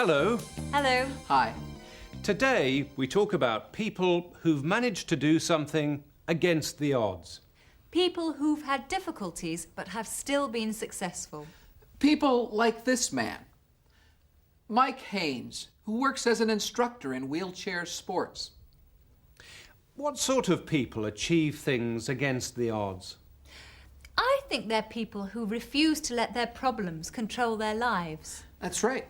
Hello. Hello. Hi. Today we talk about people who've managed to do something against the odds. People who've had difficulties but have still been successful. People like this man, Mike Haynes, who works as an instructor in wheelchair sports. What sort of people achieve things against the odds? I think they're people who refuse to let their problems control their lives. That's right.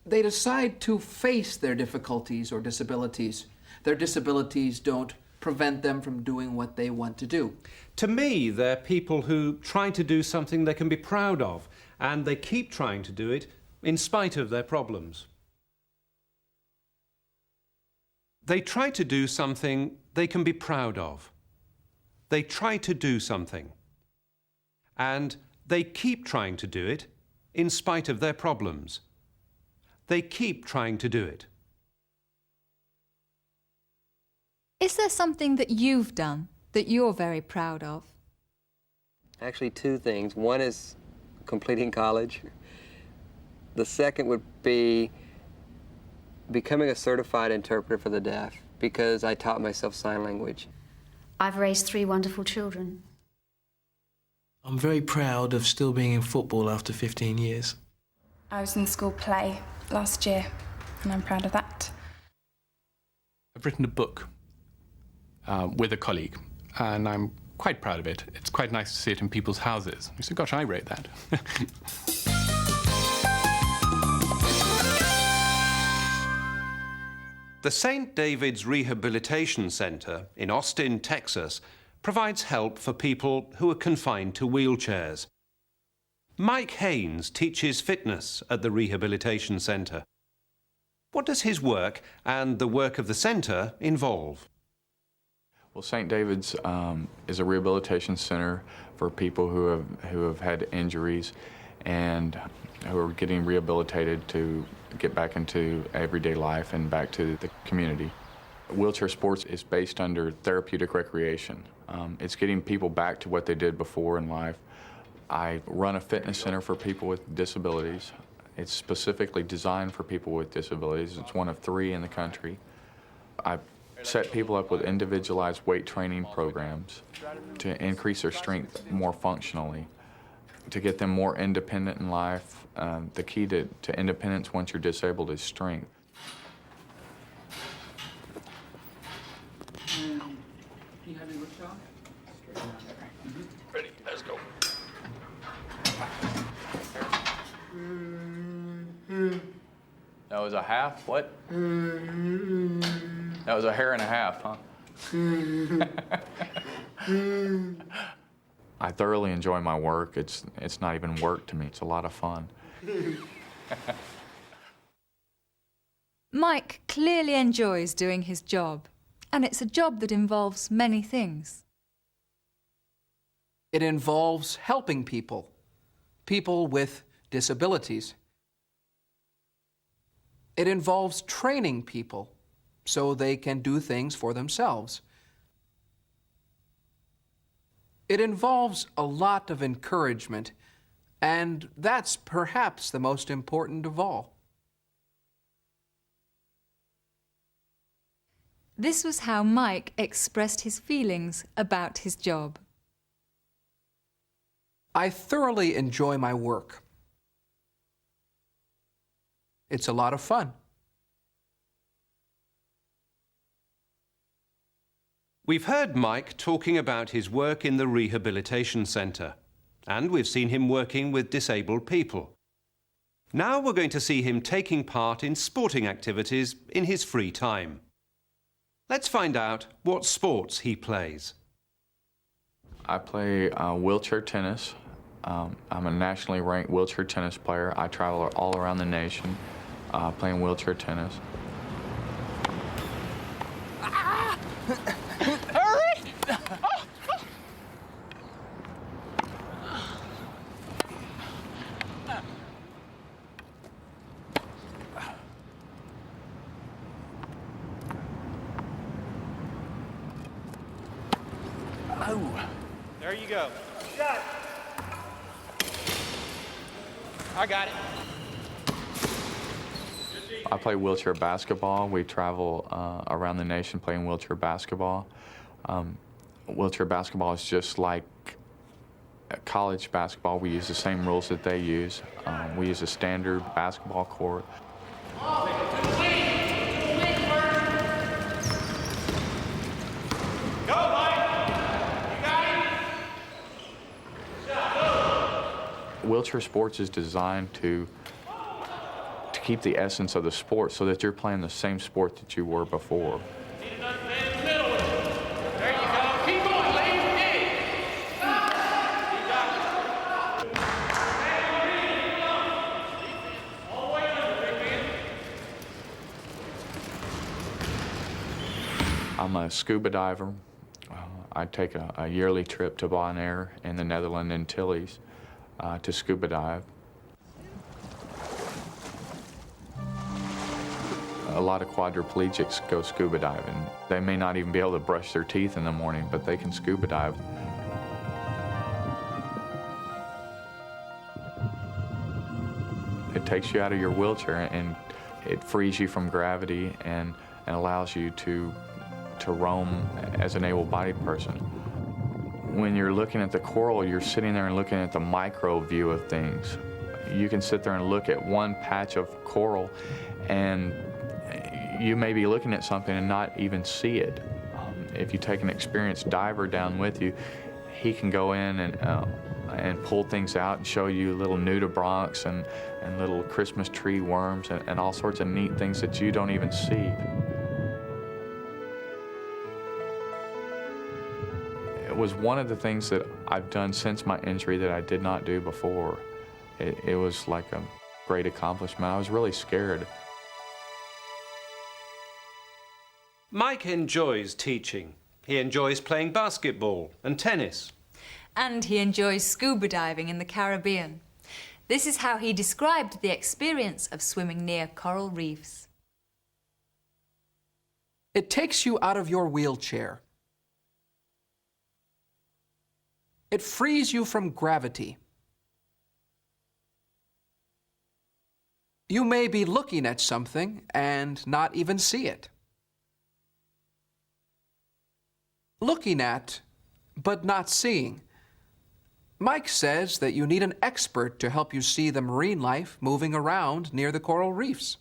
They decide to face their difficulties or disabilities. Their disabilities don't prevent them from doing what they want to do. To me, they're people who try to do something they can be proud of, and they keep trying to do it in spite of their problems. They try to do something they can be proud of. They try to do something. And they keep trying to do it in spite of their problems. They keep trying to do it. Is there something that you've done that you're very proud of? Actually, two things. One is completing college. The second would be becoming a certified interpreter for the deaf, because I taught myself sign language. I've raised 3 wonderful children. I'm very proud of still being in football after 15 years. I was in school play last year, and I'm proud of that. I've written a book with a colleague, and I'm quite proud of it. It's quite nice to see it in people's houses. You say, gosh, I wrote that. The St. David's Rehabilitation Center in Austin, Texas, provides help for people who are confined to wheelchairs. Mike Haynes teaches fitness at the Rehabilitation Center. What does his work and the work of the center involve? Well, St. David's is a rehabilitation center for people who have had injuries and who are getting rehabilitated to get back into everyday life and back to the community. Wheelchair sports is based under therapeutic recreation. It's getting people back to what they did before in life. I run a fitness center for people with disabilities. It's specifically designed for people with disabilities. It's one of 3 in the country. I set people up with individualized weight training programs to increase their strength more functionally, to get them more independent in life. The key to independence once you're disabled is strength. You have your shot? Ready, let's go. That was a half? What? That was a hair and a half, huh? I thoroughly enjoy my work. It's not even work to me. It's a lot of fun. Mike clearly enjoys doing his job, and it's a job that involves many things. It involves helping people with disabilities. It involves training people so they can do things for themselves. It involves a lot of encouragement, and that's perhaps the most important of all. This was how Mike expressed his feelings about his job. I thoroughly enjoy my work. It's a lot of fun. We've heard Mike talking about his work in the Rehabilitation Center, and we've seen him working with disabled people. Now we're going to see him taking part in sporting activities in his free time. Let's find out what sports he plays. I play wheelchair tennis. I'm a nationally ranked wheelchair tennis player. I travel all around the nation playing wheelchair tennis. There you go. Shot. I got it. Good I play wheelchair basketball. We travel around the nation playing wheelchair basketball. Wheelchair basketball is just like college basketball. We use the same rules that they use. We use a standard basketball court. Wheelchair sports is designed to keep the essence of the sport so that you're playing the same sport that you were before. I'm a scuba diver. I take a yearly trip to Bonaire in the Netherlands Antilles to scuba dive. A lot of quadriplegics go scuba diving. They may not even be able to brush their teeth in the morning, but they can scuba dive. It takes you out of your wheelchair and it frees you from gravity and allows you to roam as an able-bodied person. When you're looking at the coral, you're sitting there and looking at the micro view of things. You can sit there and look at one patch of coral and you may be looking at something and not even see it. If you take an experienced diver down with you, he can go in and pull things out and show you little nudibranchs and little Christmas tree worms and all sorts of neat things that you don't even see. It was one of the things that I've done since my injury that I did not do before. It was like a great accomplishment. I was really scared. Mike enjoys teaching. He enjoys playing basketball and tennis. And he enjoys scuba diving in the Caribbean. This is how he described the experience of swimming near coral reefs. It takes you out of your wheelchair. It frees you from gravity. You may be looking at something and not even see it. Looking at, but not seeing. Mike says that you need an expert to help you see the marine life moving around near the coral reefs.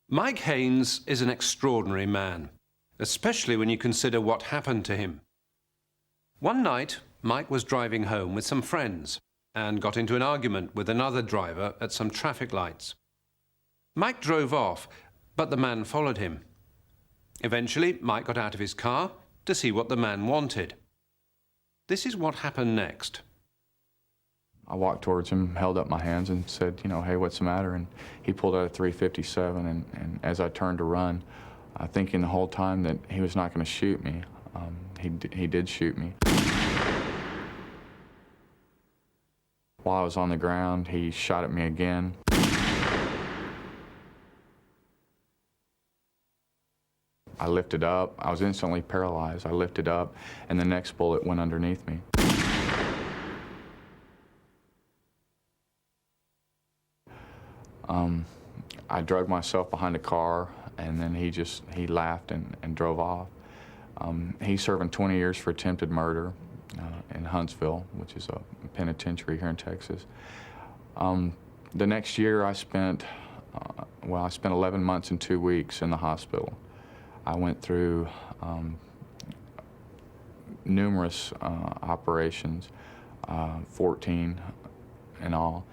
Mike Haynes is an extraordinary man, especially when you consider what happened to him. One night, Mike was driving home with some friends and got into an argument with another driver at some traffic lights. Mike drove off, but the man followed him. Eventually, Mike got out of his car to see what the man wanted. This is what happened next. I walked towards him, held up my hands and said, hey, what's the matter? And he pulled out a .357 and as I turned to run, thinking the whole time that he was not going to shoot me, he did shoot me. While I was on the ground, he shot at me again. I lifted up. I was instantly paralyzed. I lifted up, and the next bullet went underneath me. I dragged myself behind a car, and then he laughed and drove off. He's serving 20 years for attempted murder in Huntsville, which is a penitentiary here in Texas. The next year I spent 11 months and 2 weeks in the hospital. I went through numerous operations, 14 in all.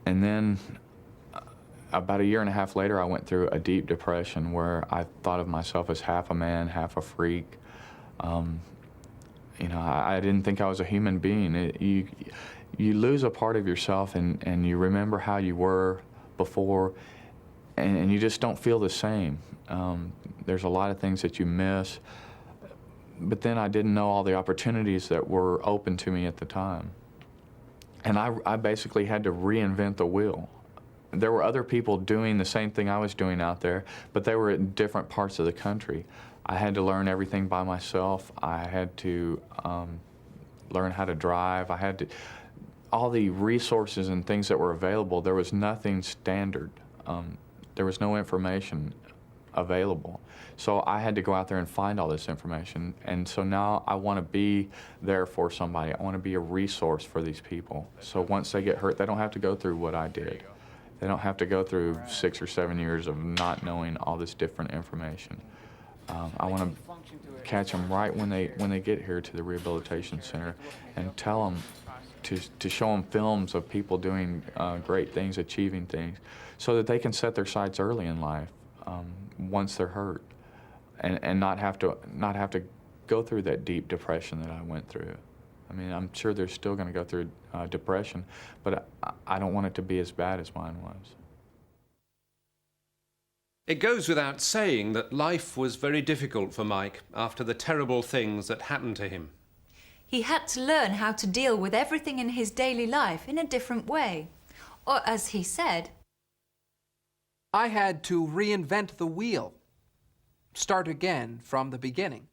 And then about a year and a half later, I went through a deep depression where I thought of myself as half a man, half a freak. I didn't think I was a human being. You lose a part of yourself and you remember how you were before, and you just don't feel the same. There's a lot of things that you miss, but then I didn't know all the opportunities that were open to me at the time. And I basically had to reinvent the wheel. There were other people doing the same thing I was doing out there, but they were in different parts of the country. I had to learn everything by myself. I had to learn how to drive. I had to, all the resources and things that were available, there was nothing standard. there was no information available. So I had to go out there and find all this information. And so now I want to be there for somebody. I want to be a resource for these people. So once they get hurt, they don't have to go through what I did. They don't have to go through 6 or 7 years of not knowing all this different information. I want to catch them right when they get here to the rehabilitation center and tell them to show them films of people doing great things, achieving things, so that they can set their sights early in life once they're hurt, and not have to go through that deep depression that I went through. I mean, I'm sure they're still going to go through depression, but I don't want it to be as bad as mine was. It goes without saying that life was very difficult for Mike after the terrible things that happened to him. He had to learn how to deal with everything in his daily life in a different way. Or, as he said, I had to reinvent the wheel, start again from the beginning.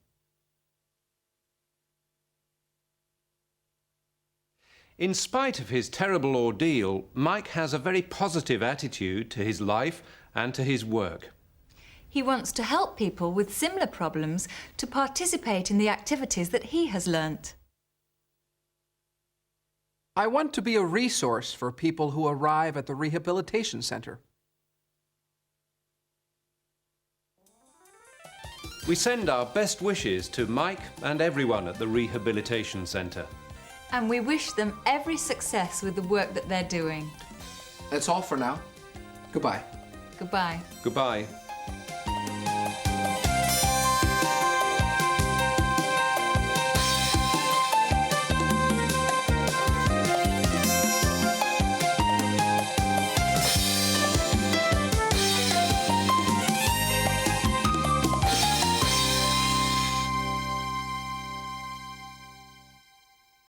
In spite of his terrible ordeal, Mike has a very positive attitude to his life and to his work. he wants to help people with similar problems to participate in the activities that he has learnt. I want to be a resource for people who arrive at the rehabilitation center. We send our best wishes to Mike and everyone at the rehabilitation centre. And we wish them every success with the work that they're doing. That's all for now. Goodbye. Goodbye. Goodbye.